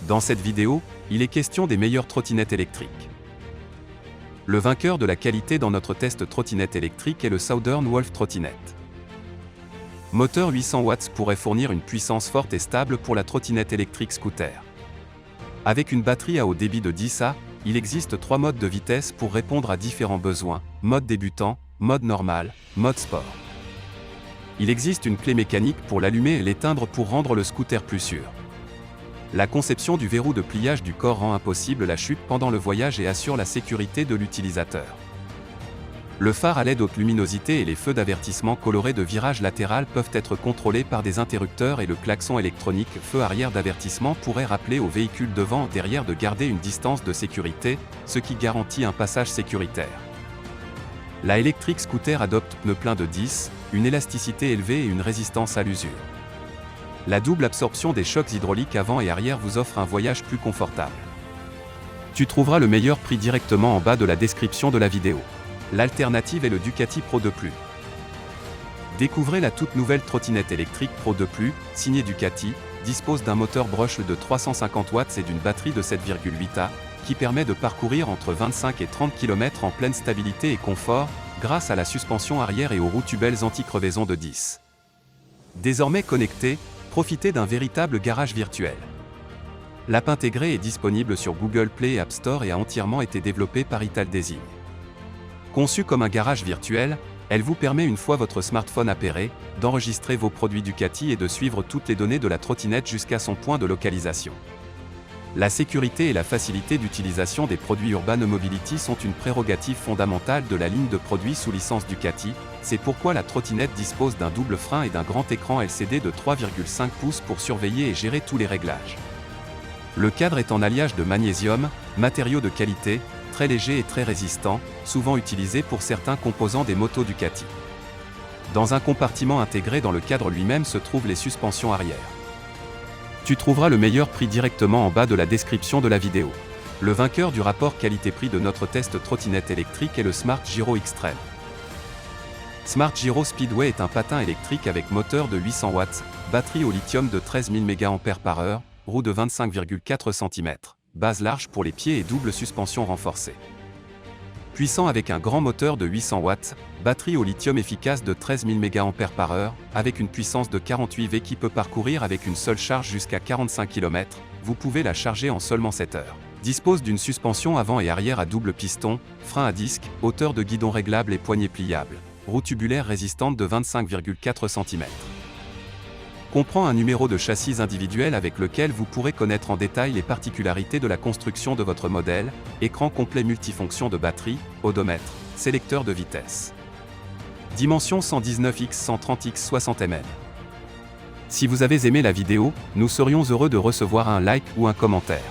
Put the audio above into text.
Dans cette vidéo, il est question des meilleures trottinettes électriques. Le vainqueur de la qualité dans notre test trottinette électrique est le Southern Wolf Trottinette. Moteur 800 watts pourrait fournir une puissance forte et stable pour la trottinette électrique scooter. Avec une batterie à haut débit de 10 A, il existe 3 modes de vitesse pour répondre à différents besoins: mode débutant, mode normal, mode sport. Il existe une clé mécanique pour l'allumer et l'éteindre pour rendre le scooter plus sûr. La conception du verrou de pliage du corps rend impossible la chute pendant le voyage et assure la sécurité de l'utilisateur. Le phare à LED haute luminosité et les feux d'avertissement colorés de virage latéral peuvent être contrôlés par des interrupteurs et le klaxon électronique feu arrière d'avertissement pourrait rappeler aux véhicules devant et derrière de garder une distance de sécurité, ce qui garantit un passage sécuritaire. La électrique scooter adopte pneus pleins de 10, une élasticité élevée et une résistance à l'usure. La double absorption des chocs hydrauliques avant et arrière vous offre un voyage plus confortable. Tu trouveras le meilleur prix directement en bas de la description de la vidéo. L'alternative est le Ducati Pro 2+. Découvrez la toute nouvelle trottinette électrique Pro 2+, signée Ducati, dispose d'un moteur Brushless de 350 watts et d'une batterie de 7,8 A, qui permet de parcourir entre 25 et 30 km en pleine stabilité et confort, grâce à la suspension arrière et aux roues tubelles anti-crevaison de 10. Désormais connecté, profitez d'un véritable garage virtuel. L'app intégrée est disponible sur Google Play et App Store et a entièrement été développée par Italdesign. Conçue comme un garage virtuel, elle vous permet une fois votre smartphone appairé, d'enregistrer vos produits Ducati et de suivre toutes les données de la trottinette jusqu'à son point de localisation. La sécurité et la facilité d'utilisation des produits Urban Mobility sont une prérogative fondamentale de la ligne de produits sous licence Ducati, c'est pourquoi la trottinette dispose d'un double frein et d'un grand écran LCD de 3,5 pouces pour surveiller et gérer tous les réglages. Le cadre est en alliage de magnésium, matériau de qualité, très léger et très résistant, souvent utilisé pour certains composants des motos Ducati. Dans un compartiment intégré dans le cadre lui-même se trouvent les suspensions arrière. Tu trouveras le meilleur prix directement en bas de la description de la vidéo. Le vainqueur du rapport qualité-prix de notre test trottinette électrique est le Smart Giro Extreme. Smart Giro Speedway est un patin électrique avec moteur de 800 watts, batterie au lithium de 13 000 mAh, roue de 25,4 cm, base large pour les pieds et double suspension renforcée. Puissant avec un grand moteur de 800 watts, batterie au lithium efficace de 13 000 mAh, avec une puissance de 48 V qui peut parcourir avec une seule charge jusqu'à 45 km, vous pouvez la charger en seulement 7 heures. Dispose d'une suspension avant et arrière à double piston, frein à disque, hauteur de guidon réglable et poignée pliable, roue tubulaire résistante de 25,4 cm. Comprend un numéro de châssis individuel avec lequel vous pourrez connaître en détail les particularités de la construction de votre modèle, écran complet multifonction de batterie, odomètre, sélecteur de vitesse. Dimension 119 x 130 x 60 mm. Si vous avez aimé la vidéo, nous serions heureux de recevoir un like ou un commentaire.